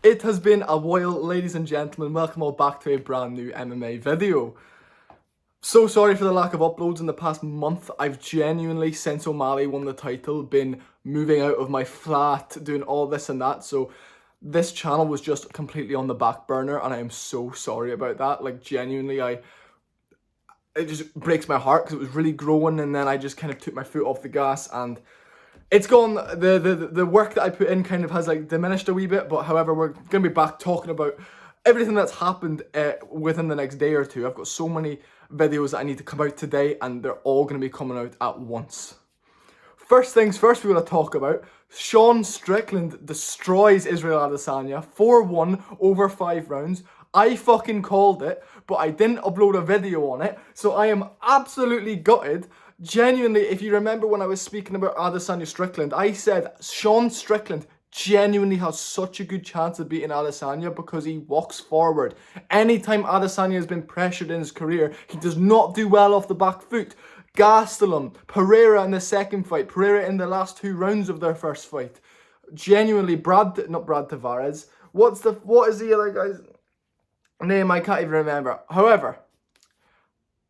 It has been a while, ladies and gentlemen. Welcome all back to a brand new MMA video. So sorry for the lack of uploads in the past month. I've genuinely, since O'Malley won the title, been moving out of my flat, doing all this and that. So this channel was just completely on the back burner, and I am so sorry about that. Like, genuinely, it just breaks my heart because it was really growing, and then I just kind of took my foot off the gas, and it's gone. The work that I put in kind of has like diminished a wee bit, but however, we're gonna be back talking about everything that's happened within the next day or two. I've got so many videos that I need to come out today, and they're all gonna be coming out at once. First things first, we're gonna talk about Sean Strickland destroys Israel Adesanya 4-1 over 5 rounds. I fucking called it, but I didn't upload a video on it, so I am absolutely gutted. Genuinely, if you remember when I was speaking about Adesanya Strickland, I said Sean Strickland genuinely has such a good chance of beating Adesanya because he walks forward. Anytime Adesanya has been pressured in his career, he does not do well off the back foot. Gastelum, Pereira in the second fight, Pereira in the last 2 rounds of their first fight. Genuinely, not Brad Tavares. What is the other guy's name? I can't even remember. However,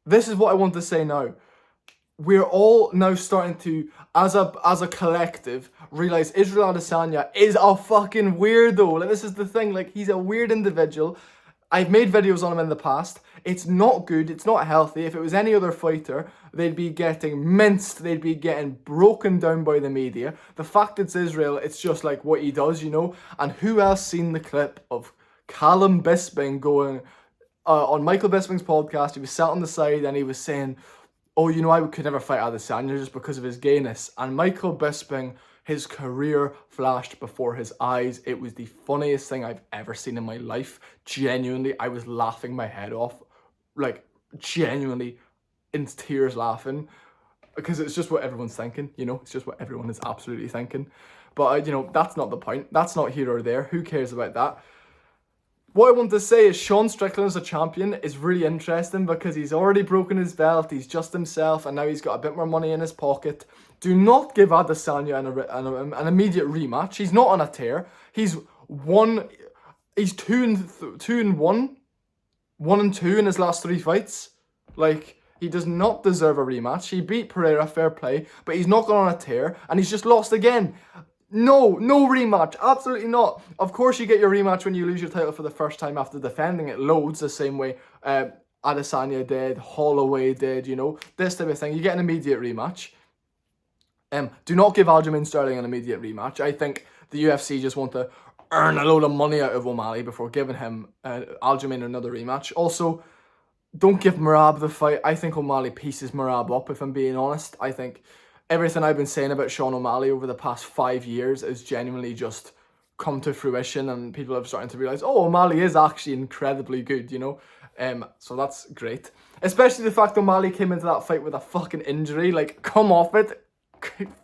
this is what I want to say now. We're all now starting to, as a collective, realize Israel Adesanya is a fucking weirdo. Like, this is the thing. Like, he's a weird individual. I've made videos on him in the past. It's not good. It's not healthy. If it was any other fighter, they'd be getting minced. They'd be getting broken down by the media. The fact it's Israel, it's just like what he does, you know. And who else seen the clip of Callum Bisping going on Michael Bisping's podcast? He was sat on the side and he was saying, oh, you know, I could never fight Adesanya just because of his gayness. And Michael Bisping, his career flashed before his eyes. It was the funniest thing I've ever seen in my life. Genuinely, I was laughing my head off. Like, genuinely in tears laughing. Because it's just what everyone's thinking, you know? It's just what everyone is absolutely thinking. But, you know, that's not the point. That's not here or there. Who cares about that? What I want to say is Sean Strickland as a champion is really interesting because he's already broken his belt, he's just himself, and now he's got a bit more money in his pocket. Do not give Adesanya an immediate rematch. He's not on a tear. He's 2-1, 1-2 in his last 3 fights. Like, he does not deserve a rematch. He beat Pereira, fair play, but he's not gone on a tear, and he's just lost again. No rematch. Absolutely not. Of course you get your rematch when you lose your title for the first time after defending it loads, the same way Adesanya did, Holloway did, you know, this type of thing. You get an immediate rematch. Do not give Aljamain Sterling an immediate rematch. I think the UFC just want to earn a load of money out of O'Malley before giving him Aljamain another rematch. Also, don't give Merab the fight. I think O'Malley pieces Merab up, if I'm being honest. I think everything I've been saying about Sean O'Malley over the past 5 years has genuinely just come to fruition, and people are starting to realize, oh, O'Malley is actually incredibly good, you know? So that's great. Especially the fact O'Malley came into that fight with a fucking injury. Like, come off it.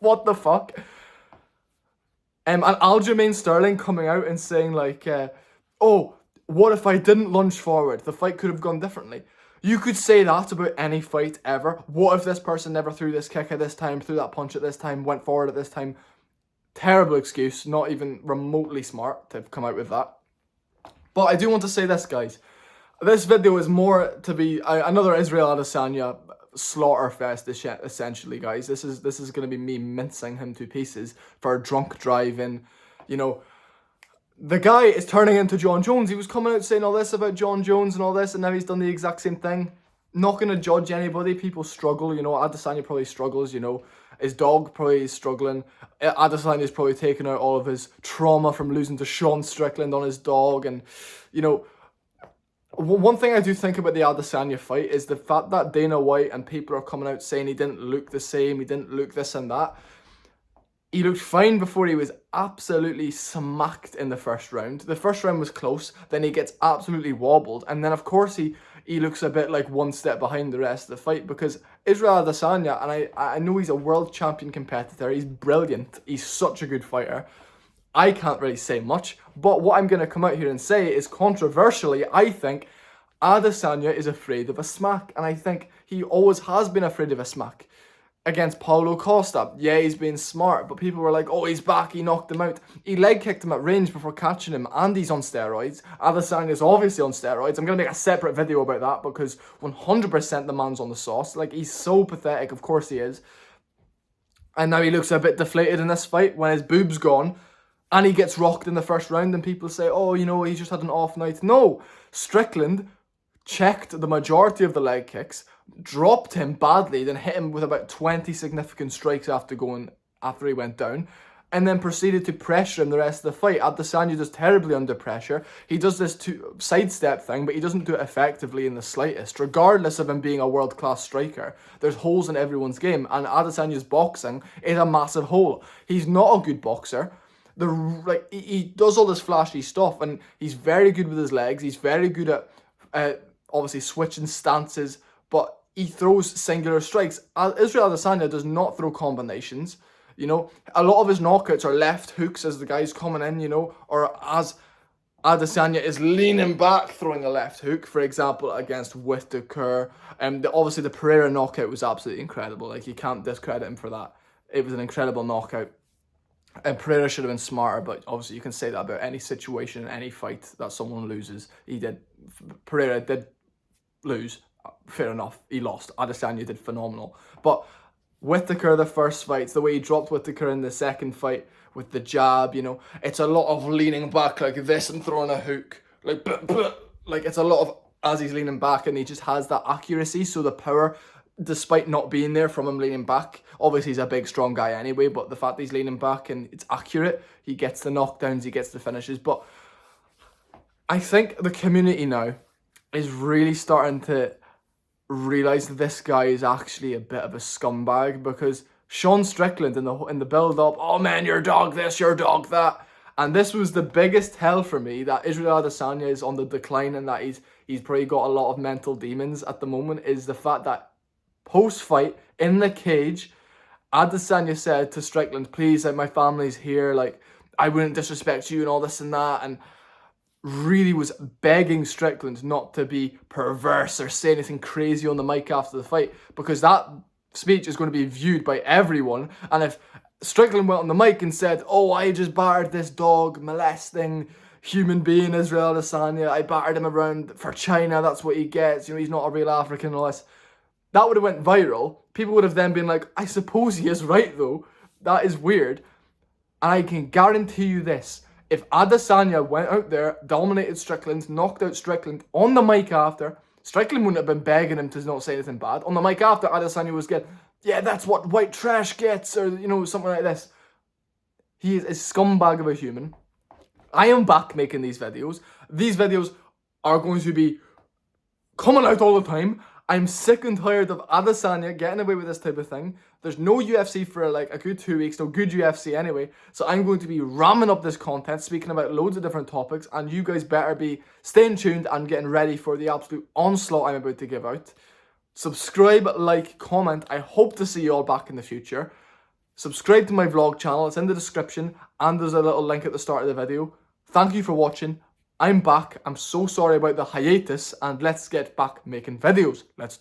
What the fuck? And Aljamain Sterling coming out and saying, like, oh, what if I didn't lunge forward? The fight could have gone differently. You could say that about any fight ever. What if this person never threw this kick at this time, threw that punch at this time, went forward at this time? Terrible excuse, not even remotely smart to come out with that. But I do want to say this, guys. This video is more to be another Israel Adesanya slaughter fest, essentially, guys. This is going to be me mincing him to pieces for drunk driving, you know. The guy is turning into John Jones. He was coming out saying all this about John Jones and all this, and now he's done the exact same thing. Not going to judge anybody. People struggle, you know. Adesanya probably struggles, you know. His dog probably is struggling. Adesanya's probably taken out all of his trauma from losing to Sean Strickland on his dog. And, you know, one thing I do think about the Adesanya fight is the fact that Dana White and people are coming out saying he didn't look the same, he didn't look this and that. He looked fine before he was absolutely smacked in the first round. The first round was close, then he gets absolutely wobbled, and then of course he looks a bit like one step behind the rest of the fight because Israel Adesanya, and I know he's a world champion competitor, he's brilliant, he's such a good fighter. I can't really say much, but what I'm going to come out here and say is controversially, I think Adesanya is afraid of a smack, and I think he always has been afraid of a smack. against Paulo Costa. Yeah, he's being smart, but people were like, oh, he's back, he knocked him out. He leg kicked him at range before catching him, and he's on steroids. Adesanya's obviously on steroids. I'm going to make a separate video about that because 100% the man's on the sauce. Like, he's so pathetic, of course he is. And now he looks a bit deflated in this fight when his boob's gone and he gets rocked in the first round and people say, oh, you know, he just had an off night. No, Strickland checked the majority of the leg kicks, dropped him badly, then hit him with about 20 significant strikes after he went down, and then proceeded to pressure him the rest of the fight. Adesanya does terribly under pressure. He does this sidestep thing, but he doesn't do it effectively in the slightest. Regardless of him being a world-class striker, there's holes in everyone's game, and Adesanya's boxing is a massive hole. He's not a good boxer. He does all this flashy stuff, and he's very good with his legs. He's very good at obviously switching stances, but he throws singular strikes. Israel Adesanya does not throw combinations. You know, a lot of his knockouts are left hooks as the guy's coming in, you know, or as Adesanya is leaning back throwing a left hook, for example, against Whittaker. Obviously, the Pereira knockout was absolutely incredible. Like, you can't discredit him for that. It was an incredible knockout. And Pereira should have been smarter, but obviously you can say that about any situation, any fight that someone loses. Pereira did lose. Fair enough, he lost. Adesanya did phenomenal. But Whittaker, the first fights, the way he dropped Whittaker in the second fight with the jab, you know, it's a lot of leaning back like this and throwing a hook. Like it's a lot of as he's leaning back, and he just has that accuracy, so the power, despite not being there from him leaning back, obviously he's a big strong guy anyway, but the fact that he's leaning back and it's accurate, he gets the knockdowns, he gets the finishes. But I think the community now is really starting to realise that this guy is actually a bit of a scumbag, because Sean Strickland in the build-up, oh man, you're dog this, you're dog that. And this was the biggest tell for me that Israel Adesanya is on the decline, and that he's probably got a lot of mental demons at the moment, is the fact that post-fight, in the cage, Adesanya said to Strickland, please, like, my family's here, like, I wouldn't disrespect you and all this and that, and really was begging Strickland not to be perverse or say anything crazy on the mic after the fight, because that speech is going to be viewed by everyone. And if Strickland went on the mic and said, oh, I just battered this dog molesting human being, Israel Adesanya, I battered him around for China, that's what he gets, you know, he's not a real African and all this, that would have went viral. People would have then been like, I suppose he is right though. That is weird. And I can guarantee you this. If Adesanya went out there, dominated Strickland, knocked out Strickland on the mic after, Strickland wouldn't have been begging him to not say anything bad. On the mic after, Adesanya was getting, yeah, that's what white trash gets, or, you know, something like this. He is a scumbag of a human. I am back making these videos. These videos are going to be coming out all the time. I'm sick and tired of Adesanya getting away with this type of thing. There's no UFC for like a good 2 weeks, no good UFC anyway. So I'm going to be ramming up this content, speaking about loads of different topics, and you guys better be staying tuned and getting ready for the absolute onslaught I'm about to give out. Subscribe, like, comment. I hope to see you all back in the future. Subscribe to my vlog channel. It's in the description, and there's a little link at the start of the video. Thank you for watching. I'm back. I'm so sorry about the hiatus, and let's get back making videos. Let's